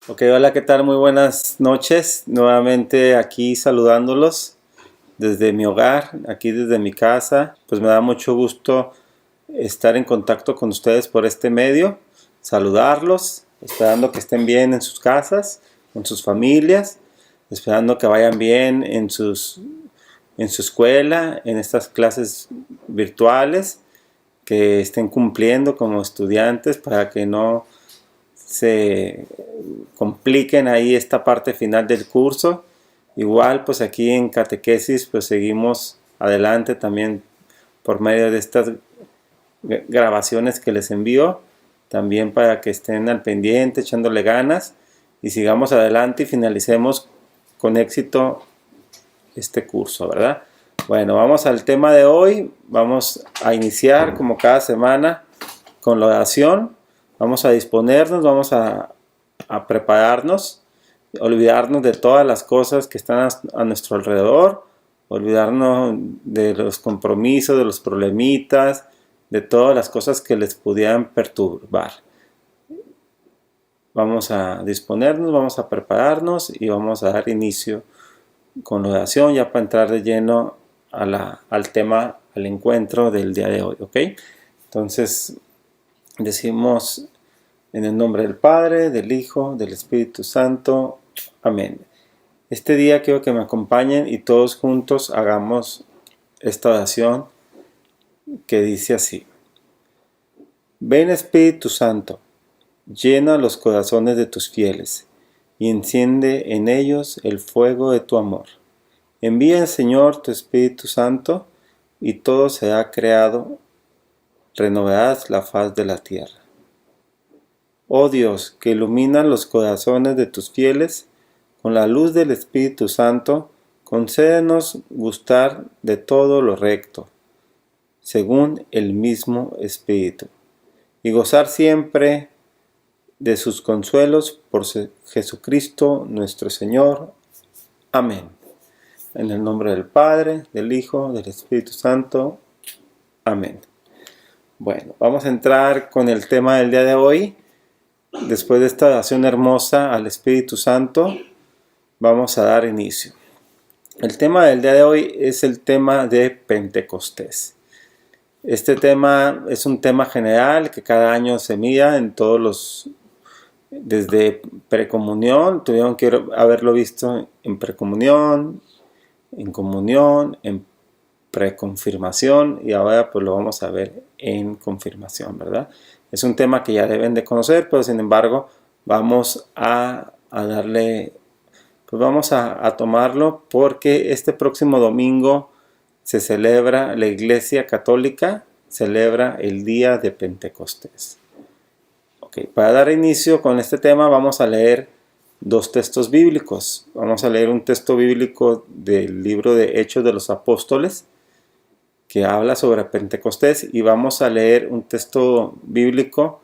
Ok, hola, ¿qué tal? Muy buenas noches. Nuevamente aquí saludándolos desde mi hogar, aquí desde mi casa. Pues me da mucho gusto estar en contacto con ustedes por este medio, saludarlos, esperando que estén bien en sus casas, con sus familias, esperando que vayan bien en su escuela, en estas clases virtuales, que estén cumpliendo como estudiantes para que no se compliquen ahí esta parte final del curso. Igual pues aquí en catequesis pues seguimos adelante también por medio de estas grabaciones que les envío, también para que estén al pendiente, echándole ganas y sigamos adelante y finalicemos con éxito este curso, ¿verdad? Bueno, vamos al tema de hoy. Vamos a iniciar como cada semana con la oración. Vamos a disponernos, vamos a prepararnos, olvidarnos de todas las cosas que están a nuestro alrededor, olvidarnos de los compromisos, de los problemitas, de todas las cosas que les pudieran perturbar. Vamos a disponernos, vamos a prepararnos y vamos a dar inicio con la oración ya para entrar de lleno al tema, al encuentro del día de hoy, ¿ok? Entonces decimos en el nombre del Padre, del Hijo, del Espíritu Santo. Amén. Este día quiero que me acompañen y todos juntos hagamos esta oración que dice así. Ven Espíritu Santo, llena los corazones de tus fieles y enciende en ellos el fuego de tu amor. Envía, Señor, tu Espíritu Santo y todo será creado, renovarás la faz de la tierra. Oh Dios, que iluminas los corazones de tus fieles, con la luz del Espíritu Santo, concédenos gustar de todo lo recto, según el mismo Espíritu, y gozar siempre de sus consuelos por Jesucristo nuestro Señor. Amén. En el nombre del Padre, del Hijo, del Espíritu Santo. Amén. Bueno, vamos a entrar con el tema del día de hoy. Después de esta oración hermosa al Espíritu Santo, vamos a dar inicio. El tema del día de hoy es el tema de Pentecostés. Este tema es un tema general que cada año se mira en todos los, desde precomunión, tuvieron que haberlo visto en precomunión, en comunión, en preconfirmación y ahora pues lo vamos a ver en confirmación, ¿verdad? Es un tema que ya deben de conocer, pero sin embargo vamos a darle, pues vamos a tomarlo porque este próximo domingo se celebra, la Iglesia Católica celebra el día de Pentecostés. Okay, para dar inicio con este tema vamos a leer dos textos bíblicos. Vamos a leer un texto bíblico del libro de Hechos de los Apóstoles, que habla sobre Pentecostés, y vamos a leer un texto bíblico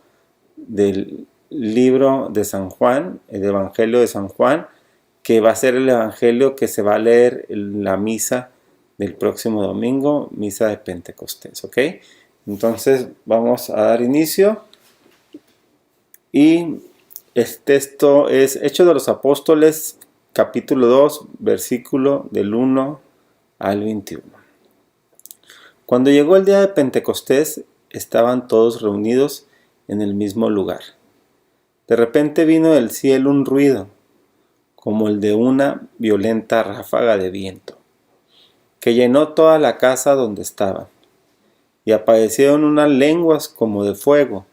del libro de San Juan, el Evangelio de San Juan, que va a ser el Evangelio que se va a leer en la misa del próximo domingo, misa de Pentecostés, ¿ok? Entonces vamos a dar inicio y el texto es Hechos de los Apóstoles, capítulo 2, versículo del 1 al 21. Cuando llegó el día de Pentecostés, estaban todos reunidos en el mismo lugar. De repente vino del cielo un ruido, como el de una violenta ráfaga de viento, que llenó toda la casa donde estaban, y aparecieron unas lenguas como de fuego,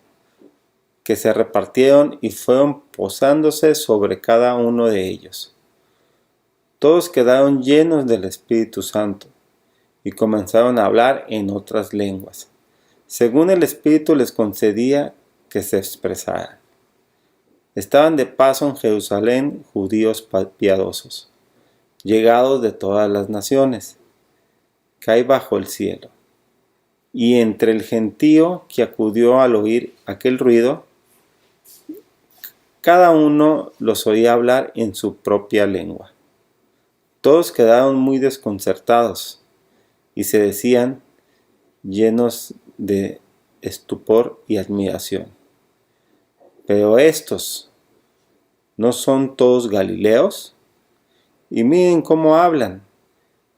que se repartieron y fueron posándose sobre cada uno de ellos. Todos quedaron llenos del Espíritu Santo, y comenzaron a hablar en otras lenguas, según el Espíritu les concedía que se expresaran. Estaban de paso en Jerusalén judíos piadosos, llegados de todas las naciones, que hay bajo el cielo. Y entre el gentío que acudió al oír aquel ruido, cada uno los oía hablar en su propia lengua. Todos quedaron muy desconcertados y se decían, llenos de estupor y admiración. Pero estos, ¿No son todos galileos? Y miren cómo hablan.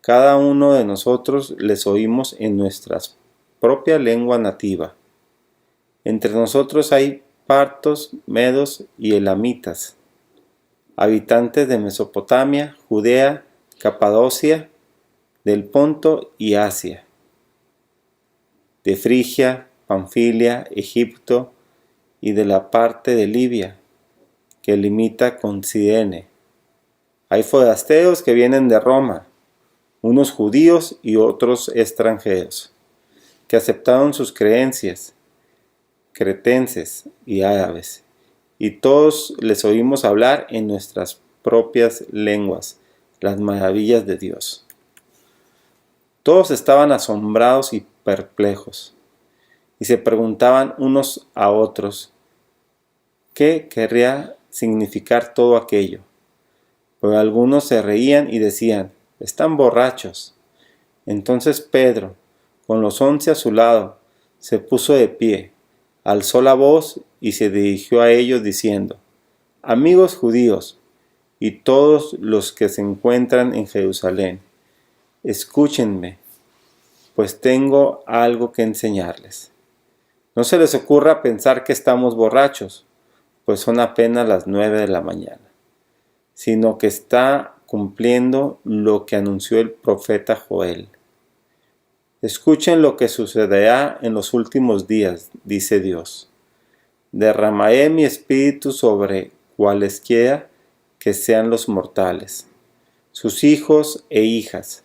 Cada uno de nosotros les oímos en nuestra propia lengua nativa. Entre nosotros hay partos, medos y elamitas, habitantes de Mesopotamia, Judea, Capadocia, del Ponto y Asia, de Frigia, Panfilia, Egipto y de la parte de Libia, que limita con Cirene. Hay forasteros que vienen de Roma, unos judíos y otros extranjeros, que aceptaron sus creencias, cretenses y árabes, y todos les oímos hablar en nuestras propias lenguas las maravillas de Dios. Todos estaban asombrados y perplejos, y se preguntaban unos a otros qué querría significar todo aquello. Pero algunos se reían y decían: están borrachos. Entonces Pedro, con los 11 a su lado, se puso de pie, alzó la voz y se dirigió a ellos diciendo: amigos judíos y todos los que se encuentran en Jerusalén, escúchenme, pues tengo algo que enseñarles. No se les ocurra pensar que estamos borrachos, pues son apenas las 9 de la mañana, sino que está cumpliendo lo que anunció el profeta Joel. Escuchen lo que sucederá en los últimos días, dice Dios. Derramaré mi espíritu sobre cualesquiera que sean los mortales. Sus hijos e hijas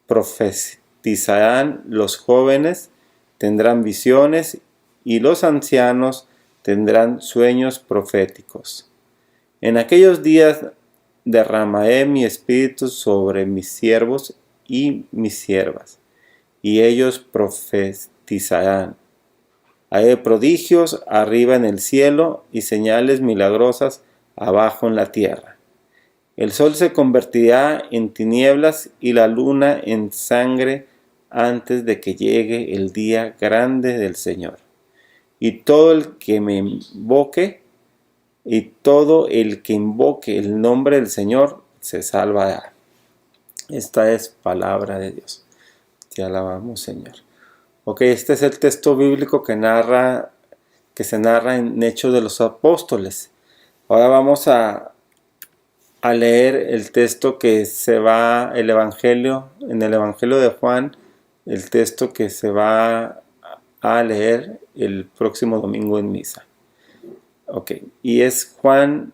profetizarán, los jóvenes tendrán visiones y los ancianos tendrán sueños proféticos. En aquellos días derramaré mi espíritu sobre mis siervos y mis siervas, y ellos profetizarán. Haré prodigios arriba en el cielo y señales milagrosas abajo en la tierra. El sol se convertirá en tinieblas y la luna en sangre antes de que llegue el día grande del Señor. Y todo el que invoque el nombre del Señor se salvará. Esta es palabra de Dios. Te alabamos, Señor. Ok, este es el texto bíblico que se narra en Hechos de los Apóstoles. Ahora vamos a leer el texto que se va, en el Evangelio de Juan, el texto que se va a leer el próximo domingo en misa. Ok, y es Juan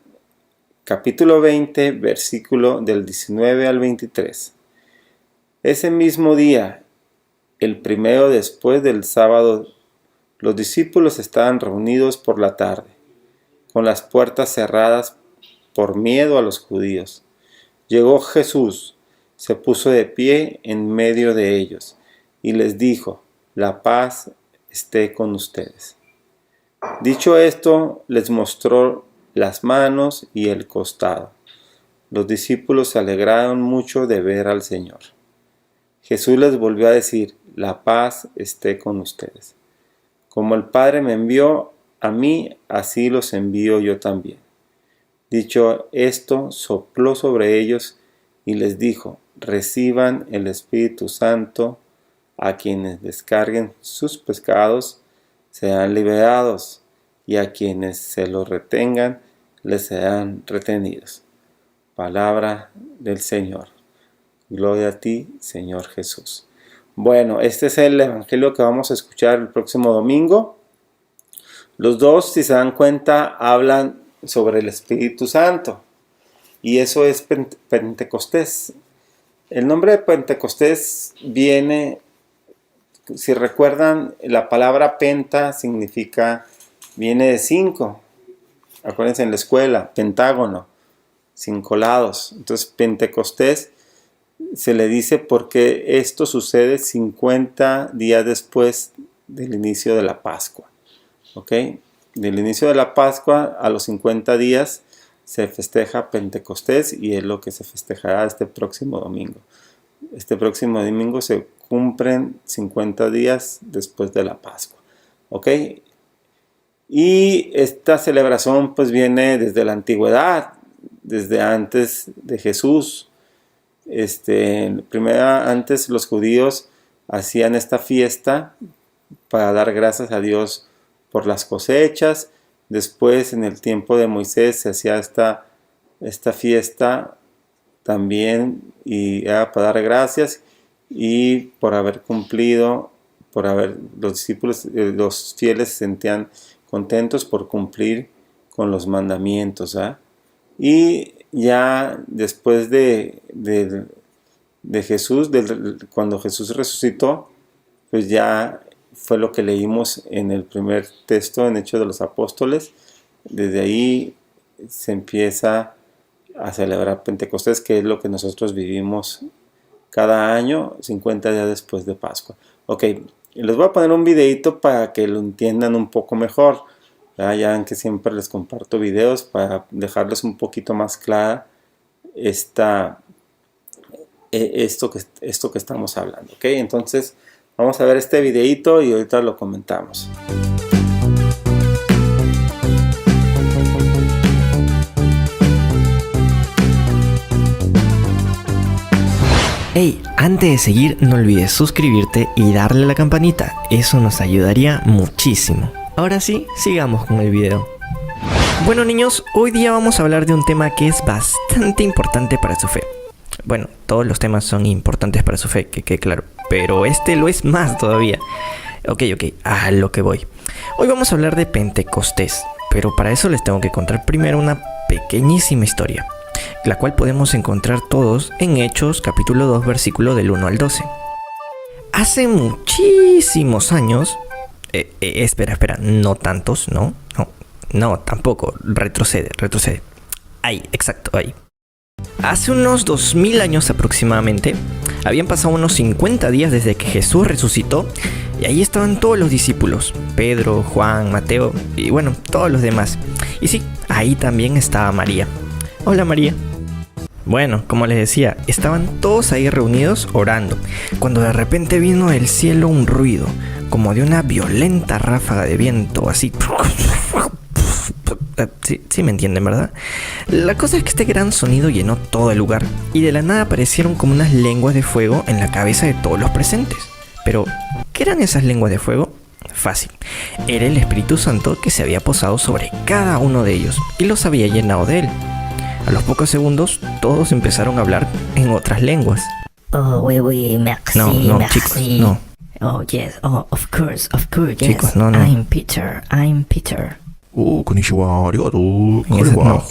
capítulo 20, versículo del 19 al 23. Ese mismo día, el primero después del sábado, los discípulos estaban reunidos por la tarde, con las puertas cerradas por miedo a los judíos. Llegó Jesús, se puso de pie en medio de ellos y les dijo: la paz esté con ustedes. Dicho esto, les mostró las manos y el costado. Los discípulos se alegraron mucho de ver al Señor. Jesús les volvió a decir: la paz esté con ustedes. Como el Padre me envió a mí, así los envío yo también. Dicho esto, sopló sobre ellos y les dijo: reciban el Espíritu Santo. A quienes descarguen sus pecados serán liberados, y a quienes se los retengan les serán retenidos. Palabra del Señor. Gloria a ti, Señor Jesús. Bueno, este es el evangelio que vamos a escuchar el próximo domingo. Los dos, si se dan cuenta, hablan sobre el Espíritu Santo, y eso es Pentecostés. El nombre de Pentecostés viene, si recuerdan, la palabra penta viene de 5. Acuérdense en la escuela, pentágono, 5 lados. Entonces Pentecostés se le dice porque esto sucede 50 días después del inicio de la Pascua. ¿Ok? Del inicio de la Pascua a los 50 días se festeja Pentecostés, y es lo que se festejará este próximo domingo. Este próximo domingo se cumplen 50 días después de la Pascua. ¿Ok? Y esta celebración pues viene desde la antigüedad. desde antes de Jesús. Antes los judíos hacían esta fiesta para dar gracias a Dios por las cosechas. Después, en el tiempo de Moisés, se hacía esta fiesta también, y era para dar gracias y por haber cumplido, los discípulos, los fieles se sentían contentos por cumplir con los mandamientos. Y ya después de Jesús, cuando Jesús resucitó, pues ya fue lo que leímos en el primer texto, en Hechos de los Apóstoles. Desde ahí se empieza a celebrar Pentecostés, que es lo que nosotros vivimos cada año, 50 días después de Pascua. Ok, les voy a poner un videito para que lo entiendan un poco mejor. Ya ven que siempre les comparto videos para dejarles un poquito más clara esto que estamos hablando. Ok, entonces vamos a ver este videito y ahorita lo comentamos. Hey, antes de seguir no olvides suscribirte y darle a la campanita, eso nos ayudaría muchísimo. Ahora sí, sigamos con el video. Bueno niños, hoy día vamos a hablar de un tema que es bastante importante para su fe. Bueno, todos los temas son importantes para su fe, que quede claro, pero este lo es más todavía. Ok, a lo que voy. Hoy vamos a hablar de Pentecostés, pero para eso les tengo que contar primero una pequeñísima historia, la cual podemos encontrar todos en Hechos capítulo 2 versículo del 1 al 12. Hace muchísimos años, espera, no tantos, no, tampoco, retrocede. Ahí, exacto, ahí. Hace unos 2000 años aproximadamente, habían pasado unos 50 días desde que Jesús resucitó, y ahí estaban todos los discípulos, Pedro, Juan, Mateo, y bueno, todos los demás. Y sí, ahí también estaba María. Hola María. Bueno, como les decía, estaban todos ahí reunidos orando, cuando de repente vino del cielo un ruido, como de una violenta ráfaga de viento, así. Sí me entienden, ¿verdad? La cosa es que este gran sonido llenó todo el lugar, y de la nada aparecieron como unas lenguas de fuego en la cabeza de todos los presentes. Pero, ¿qué eran esas lenguas de fuego? Fácil. Era el Espíritu Santo que se había posado sobre cada uno de ellos, y los había llenado de él. A los pocos segundos, todos empezaron a hablar en otras lenguas. Oh, oui, merci, no, merci. Chicos, no. Oh, yes, of course, yes. Chicos, no. I'm Peter. Konnichiwa, arigato, Juan.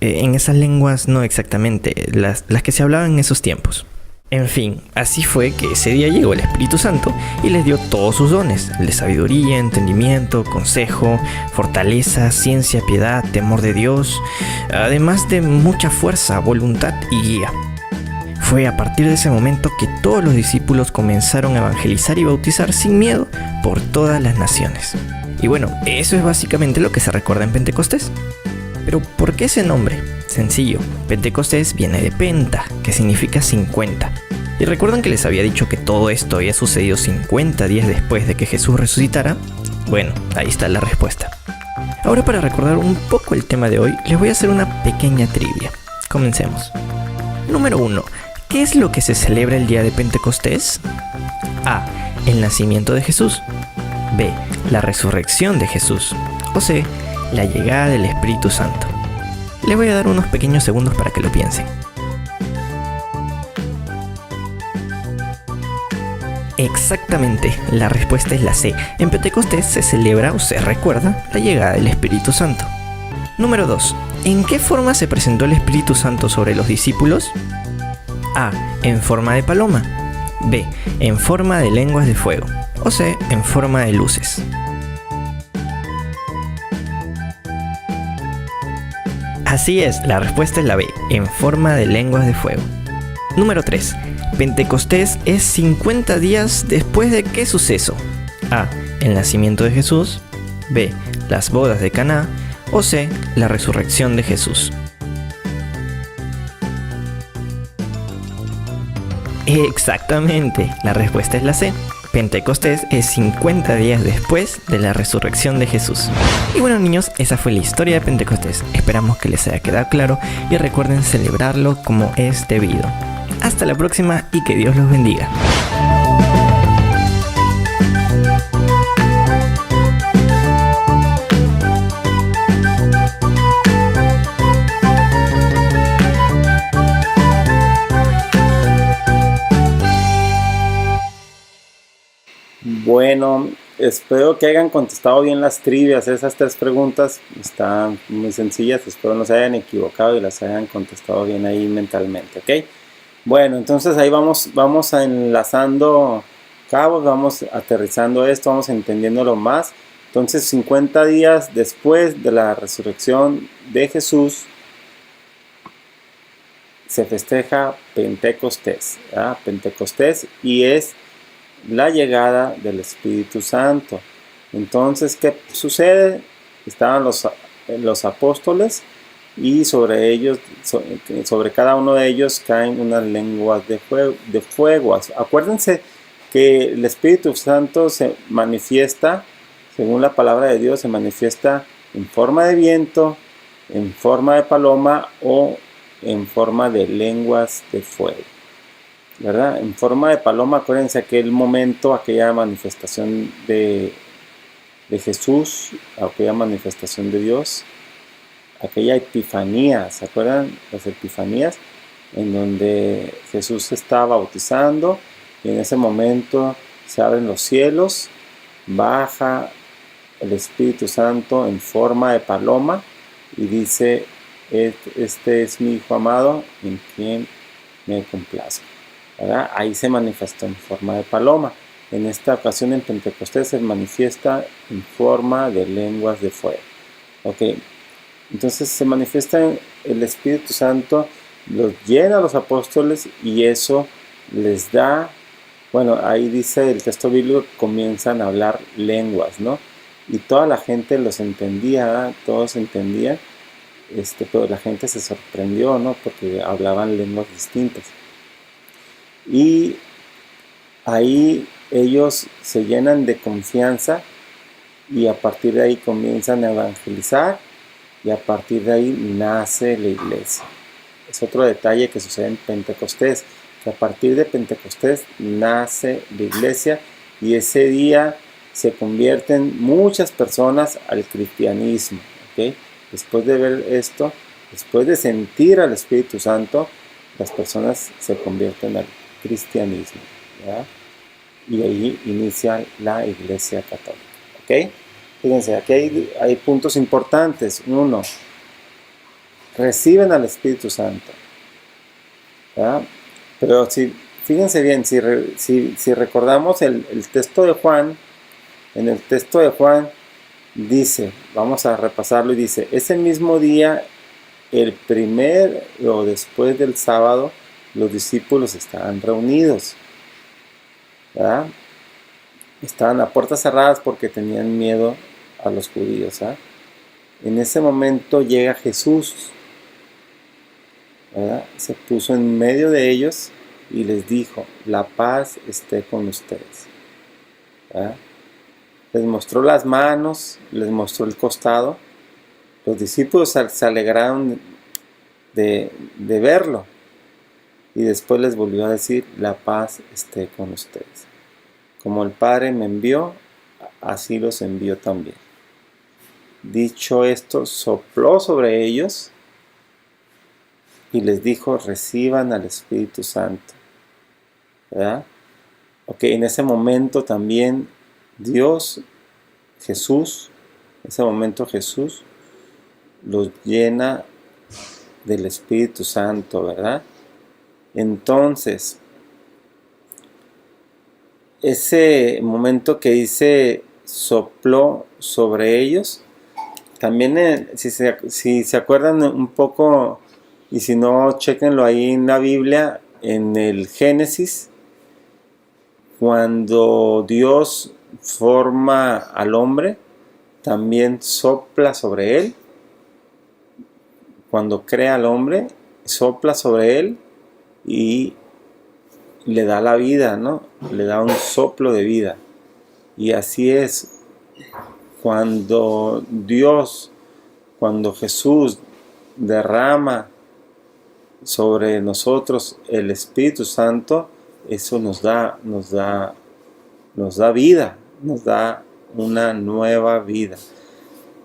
En esas lenguas no exactamente, las que se hablaban en esos tiempos. En fin, así fue que ese día llegó el Espíritu Santo y les dio todos sus dones, de sabiduría, entendimiento, consejo, fortaleza, ciencia, piedad, temor de Dios, además de mucha fuerza, voluntad y guía. Fue a partir de ese momento que todos los discípulos comenzaron a evangelizar y bautizar sin miedo por todas las naciones. Y bueno, eso es básicamente lo que se recuerda en Pentecostés. Pero ¿por qué ese nombre? Sencillo, Pentecostés viene de Penta, que significa 50. ¿Y recuerdan que les había dicho que todo esto había sucedido 50 días después de que Jesús resucitara? Bueno, ahí está la respuesta. Ahora, para recordar un poco el tema de hoy, les voy a hacer una pequeña trivia. Comencemos. Número 1. ¿Qué es lo que se celebra el día de Pentecostés? A. El nacimiento de Jesús. B. La resurrección de Jesús. O C. La llegada del Espíritu Santo. Les voy a dar unos pequeños segundos para que lo piensen. Exactamente, la respuesta es la C. En Pentecostés se celebra o se recuerda la llegada del Espíritu Santo. Número 2. ¿En qué forma se presentó el Espíritu Santo sobre los discípulos? A. En forma de paloma. B. En forma de lenguas de fuego. O C. En forma de luces. Así es, la respuesta es la B, en forma de lenguas de fuego. Número 3. Pentecostés es 50 días después de ¿qué suceso? A. El nacimiento de Jesús. B. Las bodas de Caná. O C. La resurrección de Jesús. Exactamente, la respuesta es la C. Pentecostés es 50 días después de la resurrección de Jesús. Y bueno, niños, esa fue la historia de Pentecostés. Esperamos que les haya quedado claro y recuerden celebrarlo como es debido. Hasta la próxima y que Dios los bendiga. Bueno, espero que hayan contestado bien las trivias. Esas 3 preguntas están muy sencillas. Espero no se hayan equivocado y las hayan contestado bien ahí mentalmente, ¿ok? Bueno, entonces ahí vamos a enlazando cabos, vamos aterrizando esto, vamos entendiéndolo más. Entonces, 50 días después de la resurrección de Jesús, se festeja Pentecostés, ¿verdad? Pentecostés, y es la llegada del Espíritu Santo. Entonces, ¿qué sucede? Estaban los apóstoles y sobre ellos, sobre cada uno de ellos caen unas lenguas de fuego. Acuérdense que el Espíritu Santo se manifiesta, según la palabra de Dios, se manifiesta en forma de viento, en forma de paloma o en forma de lenguas de fuego, ¿verdad? En forma de paloma. Acuérdense aquel momento, aquella manifestación de Jesús, aquella manifestación de Dios, aquella epifanía. ¿Se acuerdan? Las epifanías, en donde Jesús se está bautizando y en ese momento se abren los cielos, baja el Espíritu Santo en forma de paloma y dice: este es mi Hijo amado en quien me complazco, ¿verdad? Ahí se manifestó en forma de paloma. En esta ocasión, en Pentecostés, se manifiesta en forma de lenguas de fuego. Ok, entonces se manifiesta el Espíritu Santo, los llena a los apóstoles y eso les da, bueno, ahí dice el texto bíblico, comienzan a hablar lenguas, ¿no? Y toda la gente los entendía, ¿verdad? Todos entendían, pero la gente se sorprendió, ¿no? Porque hablaban lenguas distintas. Y ahí ellos se llenan de confianza y a partir de ahí comienzan a evangelizar y a partir de ahí nace la iglesia. Es otro detalle que sucede en Pentecostés, que a partir de Pentecostés nace la iglesia y ese día se convierten muchas personas al cristianismo, ¿ok? Después de ver esto, después de sentir al Espíritu Santo, las personas se convierten al cristianismo, ¿verdad? Y ahí inicia la Iglesia Católica, ¿ok? Fíjense, aquí hay puntos importantes. 1, reciben al Espíritu Santo, ¿verdad? Pero fíjense bien, si recordamos el texto de Juan, en el texto de Juan dice, vamos a repasarlo y dice: ese mismo día, el primer o después del sábado, los discípulos estaban reunidos, ¿verdad? Estaban a puertas cerradas porque tenían miedo a los judíos, ¿verdad? En ese momento llega Jesús, ¿verdad? Se puso en medio de ellos y les dijo: la paz esté con ustedes, ¿verdad? Les mostró las manos, les mostró el costado. Los discípulos se alegraron de verlo. Y después les volvió a decir: la paz esté con ustedes. Como el Padre me envió, así los envió también. Dicho esto, sopló sobre ellos y les dijo: reciban al Espíritu Santo, ¿verdad? Ok, en ese momento también Dios, Jesús, en ese momento Jesús los llena del Espíritu Santo, ¿verdad? Entonces, ese momento que dice sopló sobre ellos, también si se acuerdan un poco, y si no, chéquenlo ahí en la Biblia, en el Génesis, cuando Dios forma al hombre, también sopla sobre él. Cuando crea al hombre, sopla sobre él y le da la vida, ¿no? Le da un soplo de vida. Y así es, cuando Jesús derrama sobre nosotros el Espíritu Santo, eso nos da vida, nos da una nueva vida.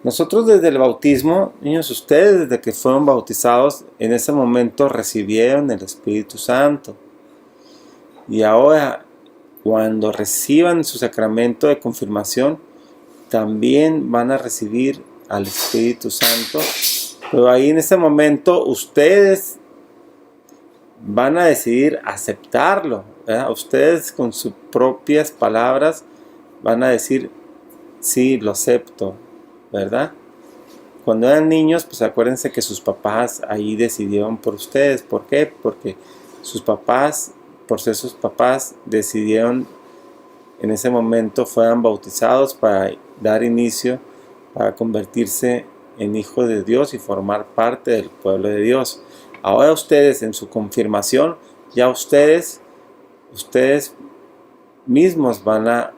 Nosotros desde el bautismo, niños, ustedes desde que fueron bautizados, en ese momento recibieron el Espíritu Santo. Y ahora, cuando reciban su sacramento de confirmación, también van a recibir al Espíritu Santo. Pero ahí en ese momento ustedes van a decidir aceptarlo, ¿verdad? Ustedes con sus propias palabras van a decir, sí, lo acepto, ¿verdad? Cuando eran niños, pues acuérdense que sus papás ahí decidieron por ustedes. ¿Por qué? Porque sus papás, por ser sus papás, decidieron en ese momento fueran bautizados para dar inicio, para convertirse en hijos de Dios y formar parte del pueblo de Dios. Ahora ustedes en su confirmación, ya ustedes mismos van a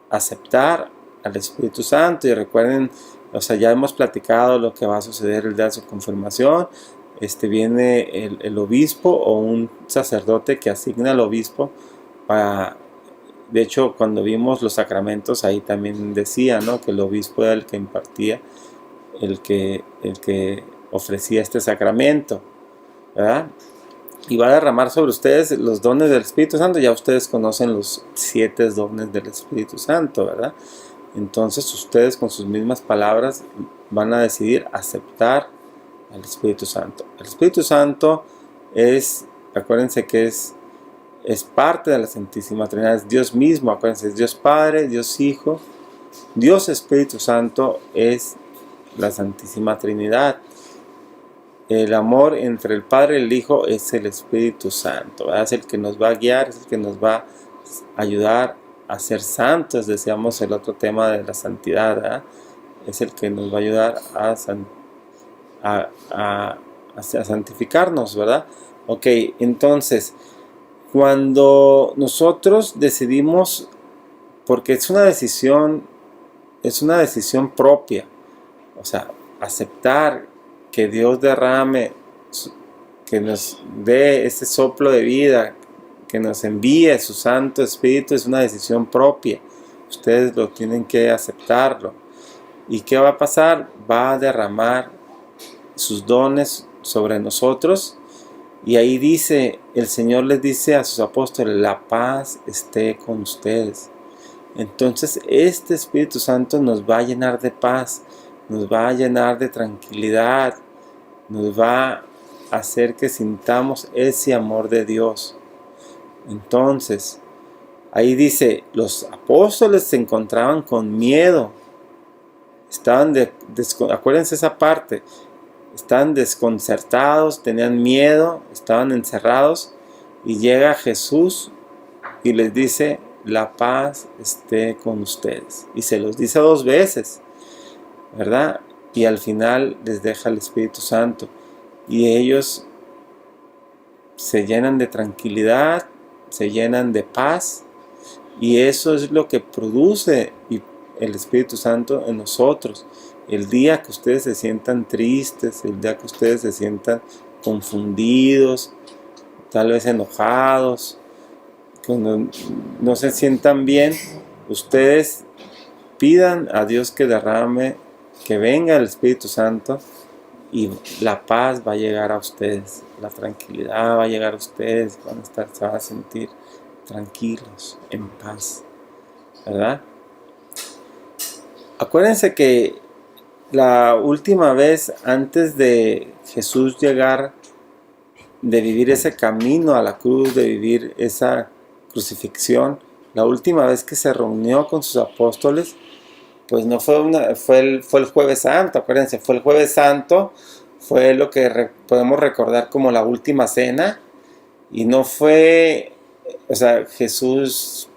aceptar al Espíritu Santo. Y recuerden, ya hemos platicado lo que va a suceder el día de su confirmación. Viene el obispo o un sacerdote que asigna al obispo para... De hecho, cuando vimos los sacramentos, ahí también decía, ¿no?, que el obispo era el que impartía, el que ofrecía este sacramento, ¿verdad? Y va a derramar sobre ustedes los dones del Espíritu Santo. Ya ustedes conocen los 7 dones del Espíritu Santo, ¿verdad? Entonces ustedes con sus mismas palabras van a decidir aceptar al Espíritu Santo. El Espíritu Santo acuérdense que es parte de la Santísima Trinidad, es Dios mismo, acuérdense, es Dios Padre, Dios Hijo, Dios Espíritu Santo, es la Santísima Trinidad. El amor entre el Padre y el Hijo es el Espíritu Santo, ¿verdad? Es el que nos va a guiar, es el que nos va a ayudar a ser santos. Decíamos el otro tema de la santidad, ¿verdad? Es el que nos va a ayudar a santificarnos, ¿verdad? Ok, entonces, cuando nosotros decidimos, porque es una decisión propia, aceptar que Dios derrame, que nos dé ese soplo de vida, que nos envíe su Santo Espíritu, es una decisión propia. Ustedes lo tienen que aceptarlo. ¿Y qué va a pasar? Va a derramar sus dones sobre nosotros. Y ahí dice, el Señor les dice a sus apóstoles, la paz esté con ustedes. Entonces este Espíritu Santo nos va a llenar de paz, nos va a llenar de tranquilidad, nos va a hacer que sintamos ese amor de Dios. Entonces, ahí dice, los apóstoles se encontraban con miedo, acuérdense esa parte, estaban desconcertados, tenían miedo, estaban encerrados, y llega Jesús y les dice, la paz esté con ustedes. Y se los dice 2 veces, ¿verdad? Y al final les deja el Espíritu Santo. Y ellos se llenan de tranquilidad, se llenan de paz. Y eso es lo que produce el Espíritu Santo en nosotros. El día que ustedes se sientan tristes, el día que ustedes se sientan confundidos, tal vez enojados, cuando no se sientan bien, ustedes pidan a Dios que derrame, que venga el Espíritu Santo y la paz va a llegar a ustedes, la tranquilidad va a llegar a ustedes, se van a sentir tranquilos, en paz, ¿verdad? Acuérdense que la última vez antes de Jesús llegar, de vivir ese camino a la cruz, de vivir esa crucifixión, la última vez que se reunió con sus apóstoles, pues no fue el Jueves Santo. Acuérdense, fue el Jueves Santo, fue lo que podemos recordar como la última cena, y no fue, Jesús,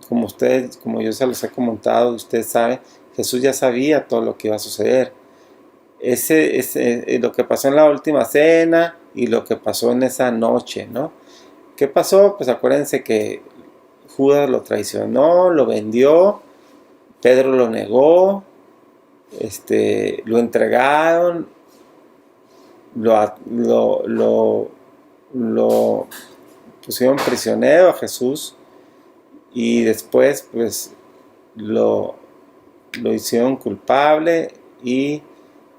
como yo se los he comentado, ustedes saben, Jesús ya sabía todo lo que iba a suceder. Lo que pasó en la última cena y lo que pasó en esa noche, ¿no?, ¿qué pasó? Pues acuérdense que Judas lo traicionó, lo vendió, Pedro lo negó, lo entregaron, lo pusieron prisionero a Jesús y después pues lo hicieron culpable y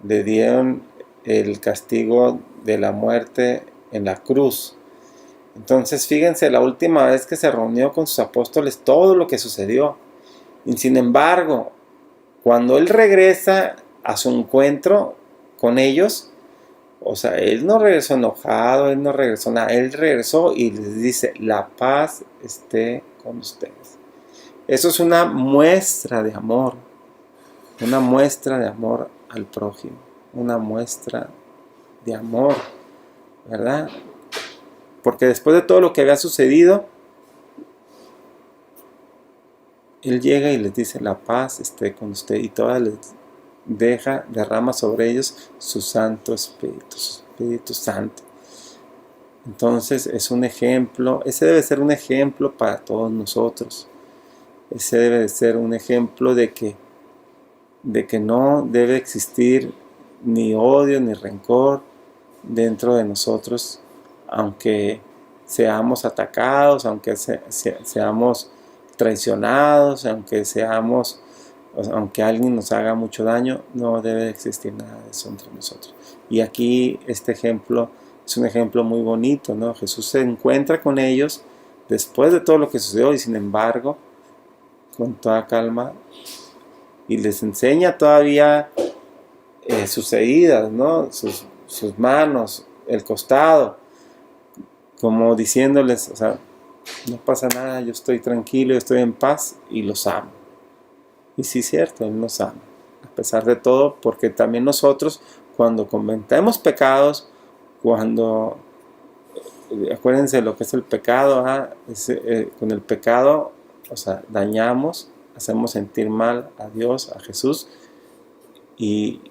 le dieron el castigo de la muerte en la cruz. Entonces fíjense, la última vez que se reunió con sus apóstoles, todo lo que sucedió. Y sin embargo, cuando él regresa a su encuentro con ellos, o sea, él no regresó enojado, él no regresó nada, él regresó y les dice, la paz esté con ustedes. Eso es una muestra de amor al prójimo, una muestra de amor, ¿verdad? Porque después de todo lo que había sucedido, él llega y les dice, la paz esté con usted, y toda les derrama sobre ellos su Santo Espíritu, su Espíritu Santo. Entonces es un ejemplo, ese debe ser un ejemplo para todos nosotros. Ese debe de ser un ejemplo de que no debe existir ni odio ni rencor dentro de nosotros, aunque seamos atacados, aunque seamos traicionados, aunque alguien nos haga mucho daño, no debe existir nada de eso entre nosotros. Y aquí este ejemplo es un ejemplo muy bonito, ¿no? Jesús se encuentra con ellos después de todo lo que sucedió y sin embargo, con toda calma, y les enseña todavía sus heridas, ¿no? Sus manos, el costado, como diciéndoles, o sea, no pasa nada, yo estoy tranquilo, yo estoy en paz y los amo. Y sí es cierto, Él nos ama, a pesar de todo, porque también nosotros, cuando cometemos pecados, acuérdense lo que es el pecado, con el pecado, o sea, dañamos, hacemos sentir mal a Dios, a Jesús, sin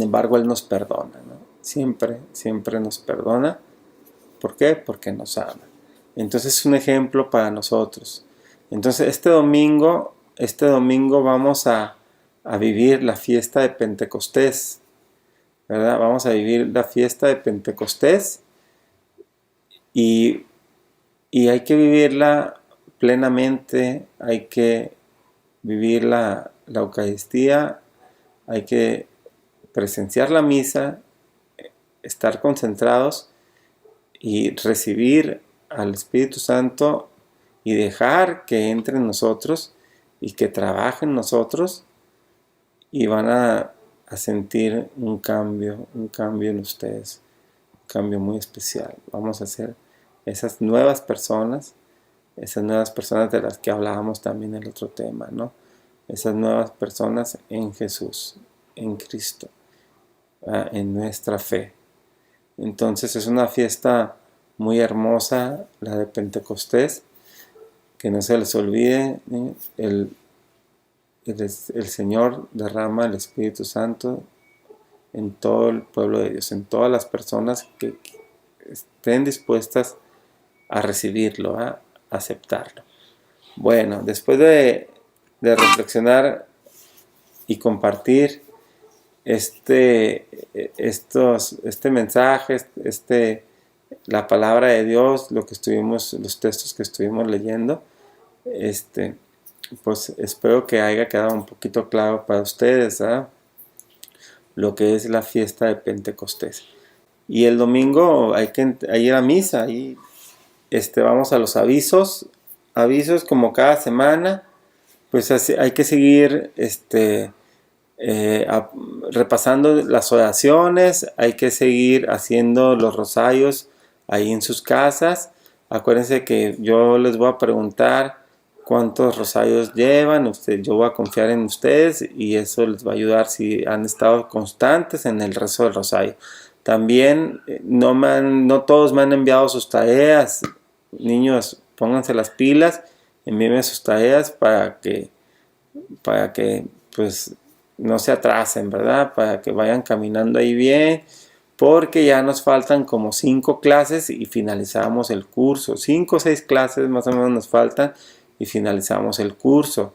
embargo Él nos perdona, ¿no? Siempre nos perdona. ¿Por qué? Porque nos ama. Entonces es un ejemplo para nosotros. Entonces este domingo vamos a vivir la fiesta de Pentecostés, ¿verdad? Vamos a vivir la fiesta de Pentecostés y hay que vivirla plenamente, hay que vivir la Eucaristía, hay que presenciar la misa, estar concentrados y recibir al Espíritu Santo y dejar que entre en nosotros y que trabaje en nosotros, y van a sentir un cambio en ustedes, un cambio muy especial. Vamos a ser esas nuevas personas de las que hablábamos también en el otro tema, ¿no? Esas nuevas personas en Jesús, en Cristo, en nuestra fe. Entonces es una fiesta muy hermosa, la de Pentecostés, que no se les olvide, el Señor derrama el Espíritu Santo en todo el pueblo de Dios, en todas las personas que estén dispuestas a recibirlo, a aceptarlo. Bueno, después de reflexionar y compartir este mensaje, la palabra de Dios, los textos que estuvimos leyendo, pues espero que haya quedado un poquito claro para ustedes, lo que es la fiesta de Pentecostés. Y el domingo hay que ir a misa, y vamos a los avisos como cada semana. Pues hay que seguir repasando las oraciones, hay que seguir haciendo los rosarios ahí en sus casas. Acuérdense que yo les voy a preguntar cuántos rosarios llevan, yo voy a confiar en ustedes y eso les va a ayudar si han estado constantes en el rezo del rosario. También no todos me han enviado sus tareas. Niños, pónganse las pilas, envíenme sus tareas para que pues no se atrasen, ¿verdad? Para que vayan caminando ahí bien, porque ya nos faltan como 5 clases y finalizamos el curso. 5 o 6 clases más o menos nos faltan y finalizamos el curso.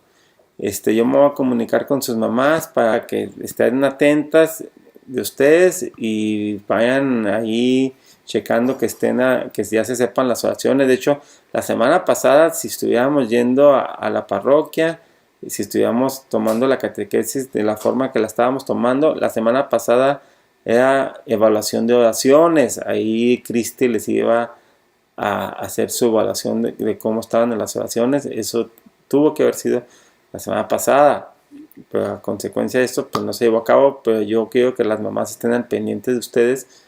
Yo me voy a comunicar con sus mamás para que estén atentas de ustedes y vayan ahí checando que que ya se sepan las oraciones. De hecho, la semana pasada, si estuviéramos yendo a la parroquia, si estuviéramos tomando la catequesis de la forma que la estábamos tomando, la semana pasada era evaluación de oraciones. Ahí Cristi les iba a hacer su evaluación de cómo estaban en las oraciones. Eso tuvo que haber sido la semana pasada, pero a consecuencia de esto pues no se llevó a cabo. Pero yo quiero que las mamás estén al pendiente de ustedes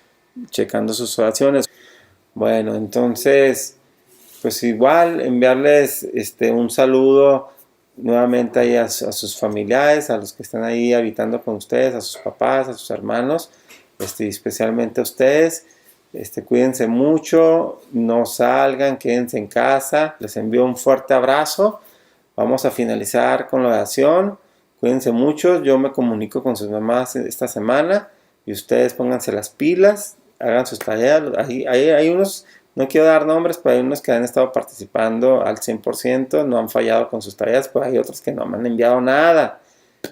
checando sus oraciones. Bueno, entonces pues igual enviarles un saludo nuevamente ahí a sus familiares, a los que están ahí habitando con ustedes, a sus papás, a sus hermanos, especialmente a ustedes. Cuídense mucho, no salgan, quédense en casa. Les envío un fuerte abrazo. Vamos a finalizar con la oración. Cuídense mucho. Yo me comunico con sus mamás esta semana y ustedes pónganse las pilas, hagan sus tareas. Hay unos, no quiero dar nombres, pero hay unos que han estado participando al 100%, no han fallado con sus tareas, pero hay otros que no me han enviado nada.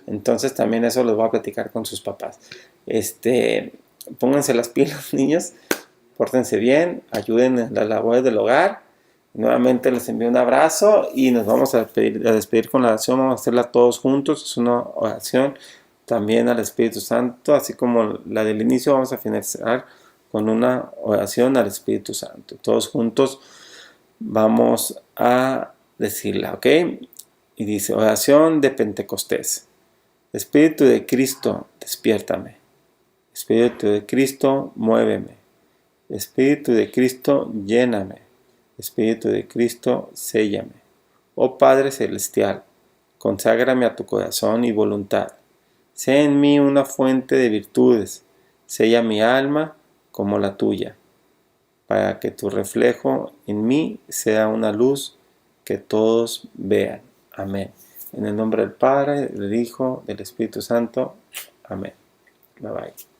Entonces también eso los voy a platicar con sus papás. Pónganse las pilas, niños, pórtense bien, ayuden en las labores del hogar. Nuevamente les envío un abrazo y nos vamos a despedir con la oración. Vamos a hacerla todos juntos. Es una oración también al Espíritu Santo, así como la del inicio. Vamos a finalizar con una oración al Espíritu Santo. Todos juntos vamos a decirla, ¿ok? Y dice: oración de Pentecostés. Espíritu de Cristo, despiértame. Espíritu de Cristo, muéveme. Espíritu de Cristo, lléname. Espíritu de Cristo, séllame. Oh Padre Celestial, conságrame a tu corazón y voluntad. Sé en mí una fuente de virtudes. Sella mi alma como la tuya, para que tu reflejo en mí sea una luz que todos vean. Amén. En el nombre del Padre, del Hijo, del Espíritu Santo. Amén. Bye bye.